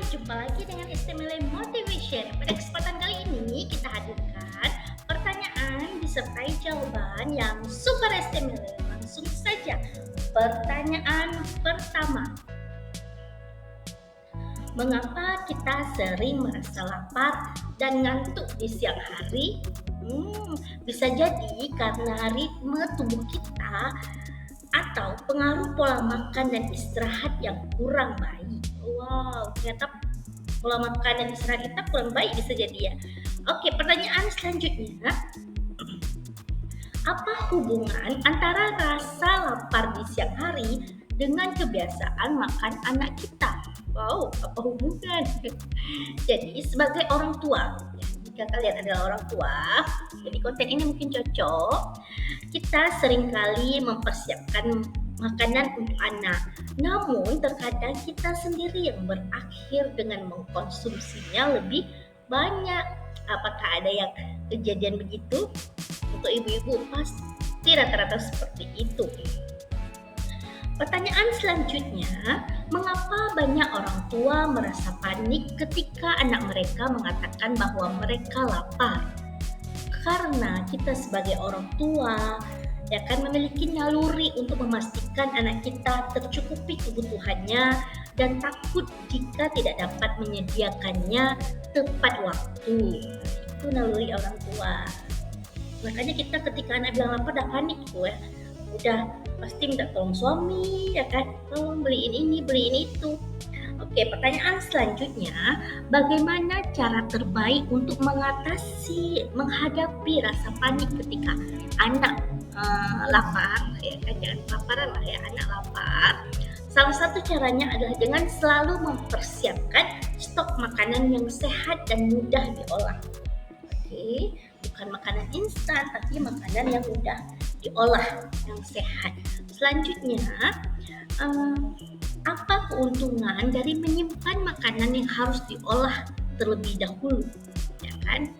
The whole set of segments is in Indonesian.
Jumpa lagi dengan Istimele Motivation. Pada kesempatan kali ini kita hadirkan pertanyaan disertai jawaban yang super istimele. Langsung saja. Pertanyaan pertama. Mengapa kita sering merasa lapar dan ngantuk di siang hari? Bisa jadi karena ritme tubuh kita atau pengaruh pola makan dan istirahat yang kurang baik. Wow, ternyata pola makan dan istirahat kita kurang baik bisa jadi ya. Oke, pertanyaan selanjutnya. Apa hubungan antara rasa lapar di siang hari dengan kebiasaan makan anak kita? Wow, apa hubungan? Jadi sebagai orang tua, ya, jika kalian adalah orang tua, jadi konten ini mungkin cocok. Kita seringkali mempersiapkan makanan untuk anak. Namun terkadang kita sendiri yang berakhir dengan mengkonsumsinya lebih banyak. Apakah ada yang kejadian begitu? Untuk ibu-ibu pasti rata-rata seperti itu. Pertanyaan selanjutnya, mengapa banyak orang tua merasa panik ketika anak mereka mengatakan bahwa mereka lapar? Karena kita sebagai orang tua ya kan memiliki naluri untuk memastikan anak kita tercukupi kebutuhannya dan takut jika tidak dapat menyediakannya tepat waktu. Itu naluri orang tua. Makanya kita ketika anak bilang lapar udah panik tuh ya. Udah pasti minta tolong suami ya kan, tolong beliin ini, beliin itu. Oke, pertanyaan selanjutnya, bagaimana cara terbaik untuk menghadapi rasa panik ketika anak lapar, ya kan, jangan kelaparan lah ya, anak lapar. Salah satu caranya adalah dengan selalu mempersiapkan stok makanan yang sehat dan mudah diolah. Oke, bukan makanan instan, tapi makanan yang mudah diolah, yang sehat. Selanjutnya, apa keuntungan dari menyimpan makanan yang harus diolah terlebih dahulu, ya kan?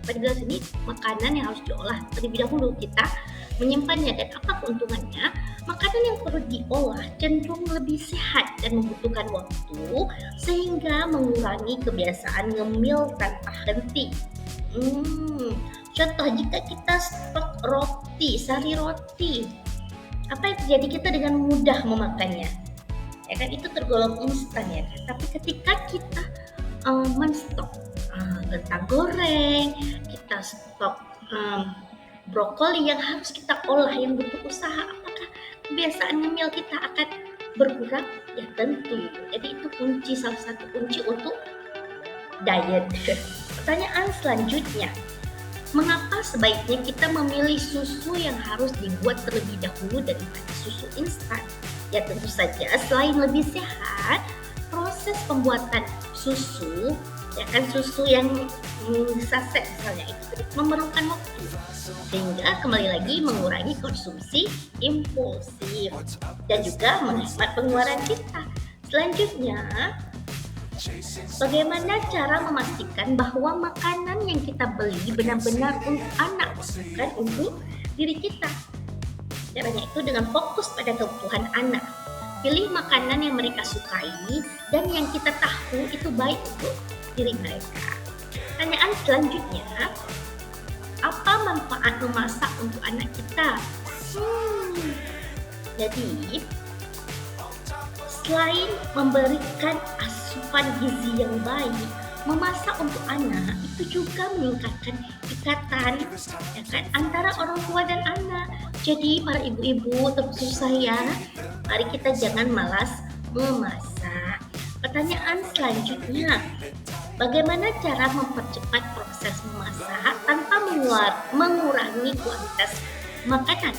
Pada jelas ini makanan yang harus diolah terlebih dahulu, kita menyimpannya, dan apa keuntungannya? Makanan yang perlu diolah cenderung lebih sehat dan membutuhkan waktu sehingga mengurangi kebiasaan ngemil tanpa henti. Contoh, jika kita stok roti, sari roti, apa yang terjadi? Kita dengan mudah memakannya, ya kan, itu tergolong instan ya kan. Tapi ketika kita menstok kentang goreng, kita stok brokoli yang harus kita olah, yang butuh usaha, apakah kebiasaan ngemil kita akan berkurang? Ya tentu. Jadi itu salah satu kunci untuk diet. Pertanyaan selanjutnya, mengapa sebaiknya kita memilih susu yang harus dibuat terlebih dahulu daripada susu instan? Ya tentu saja selain lebih sehat, proses pembuatan susu, ya kan, susu yang saset misalnya, itu memerlukan waktu, sehingga kembali lagi mengurangi konsumsi impulsif dan juga menghemat pengeluaran kita. Selanjutnya, bagaimana cara memastikan bahwa makanan yang kita beli benar-benar untuk anak, bukan untuk diri kita? Caranya itu dengan fokus pada kebutuhan anak. Pilih makanan yang mereka sukai dan yang kita tahu itu baik untuk diri mereka. Pertanyaan selanjutnya, apa manfaat memasak untuk anak kita? Jadi, selain memberikan asupan gizi yang baik, memasak untuk anak itu juga meningkatkan ikatan, ya kan, antara orang tua dan anak. Jadi para ibu-ibu terkhusus saya, mari kita jangan malas memasak. Pertanyaan selanjutnya, bagaimana cara mempercepat proses memasak tanpa mengurangi kualitas makanan?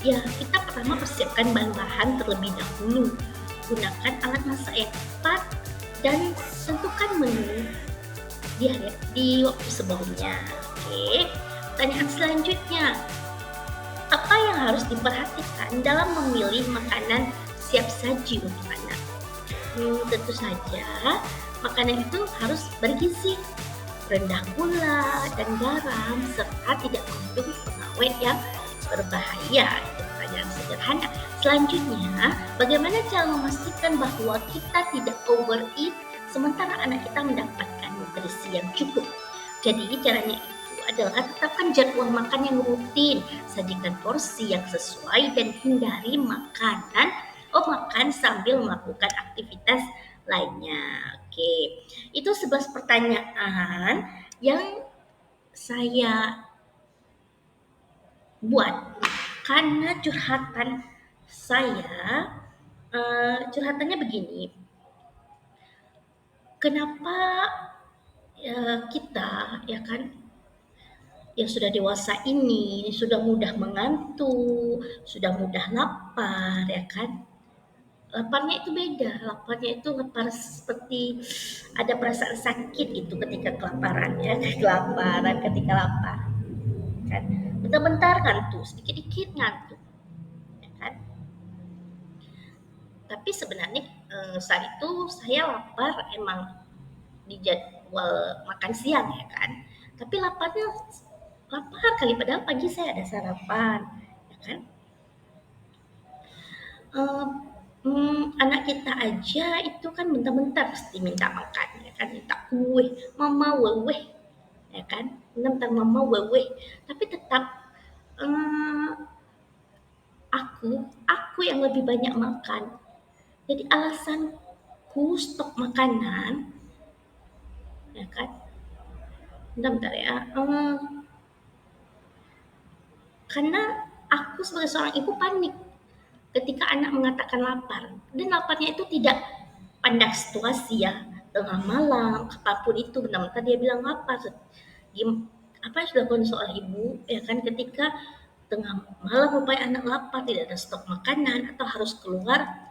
Ya, kita pertama persiapkan bahan-bahan terlebih dahulu. Gunakan alat masak yang tepat dan tentukan menu di waktu sebelumnya. Oke. Pertanyaan selanjutnya, apa yang harus diperhatikan dalam memilih makanan siap saji untuk anak? Tentu saja makanan itu harus bergizi, rendah gula dan garam, serta tidak mengandung pengawet yang berbahaya. Itu pertanyaan sederhana. Selanjutnya, bagaimana cara memastikan bahwa kita tidak overeat sementara anak kita mendapatkan nutrisi yang cukup. Jadi caranya itu adalah tetapkan jadwal makan yang rutin, sajikan porsi yang sesuai dan hindari makan sambil melakukan aktivitas lainnya. Oke, itu 11 pertanyaan yang saya buat karena curhatannya begini, kenapa kita ya kan yang sudah dewasa ini sudah mudah mengantuk, sudah mudah lapar ya kan. Laparnya itu beda, laparnya itu lapar seperti ada perasaan sakit itu ketika kelaparan ya, kelaparan ketika lapar kan. Bentar-bentar ngantuk, sedikit-dikit ngantuk ya kan. Tapi sebenarnya saat itu saya lapar emang di jadwal makan siang ya kan. Tapi lapar kali padahal pagi saya ada sarapan ya kan. Eee, Anak kita aja itu kan bentar-bentar pasti minta makan ya kan, minta kue, "Mama weweh," ya kan, bentar "Mama weweh." Tapi tetap, eee, aku yang lebih banyak makan. Jadi alasanku stok makanan ya kan, bentar ya, karena aku sebagai seorang ibu panik ketika anak mengatakan lapar, dan laparnya itu tidak pandang situasi ya, tengah malam, kapanpun itu benar-benar dia bilang lapar. Apa yang sudah dilakukan seorang ibu ya kan ketika tengah malam rupanya anak lapar, tidak ada stok makanan atau harus keluar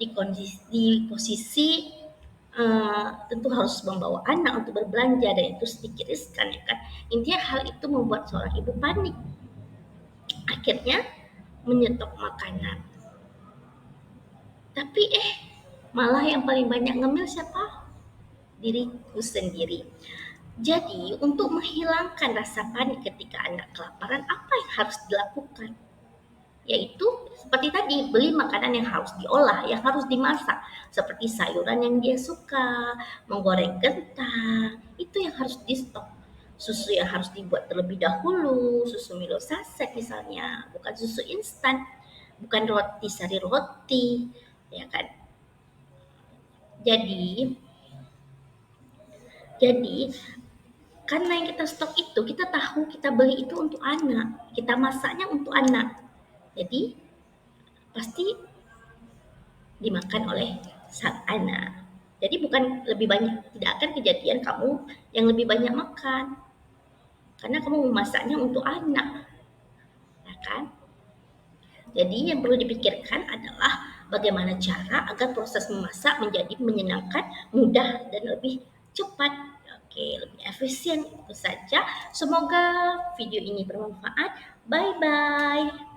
di posisi tentu harus membawa anak untuk berbelanja dan itu sedikit riskan ya kan. Intinya hal itu membuat seorang ibu panik. Akhirnya menyetok makanan. Tapi malah yang paling banyak ngemil siapa? Diriku sendiri. Jadi, untuk menghilangkan rasa panik ketika anak kelaparan, apa yang harus dilakukan? Yaitu seperti tadi, beli makanan yang harus diolah, yang harus dimasak, seperti sayuran yang dia suka, menggoreng kentang, itu yang harus di stok. Susu yang harus dibuat terlebih dahulu, susu Milo saset misalnya, bukan susu instan, bukan roti sari roti, ya kan? Jadi, jadi karena yang kita stok itu, kita tahu kita beli itu untuk anak, kita masaknya untuk anak. Jadi pasti dimakan oleh sang anak. Jadi bukan lebih banyak, tidak akan kejadian kamu yang lebih banyak makan. Karena kamu memasaknya untuk anak, ya kan? Jadi yang perlu dipikirkan adalah bagaimana cara agar proses memasak menjadi menyenangkan, mudah, dan lebih cepat. Oke, lebih efisien itu saja. Semoga video ini bermanfaat. Bye bye.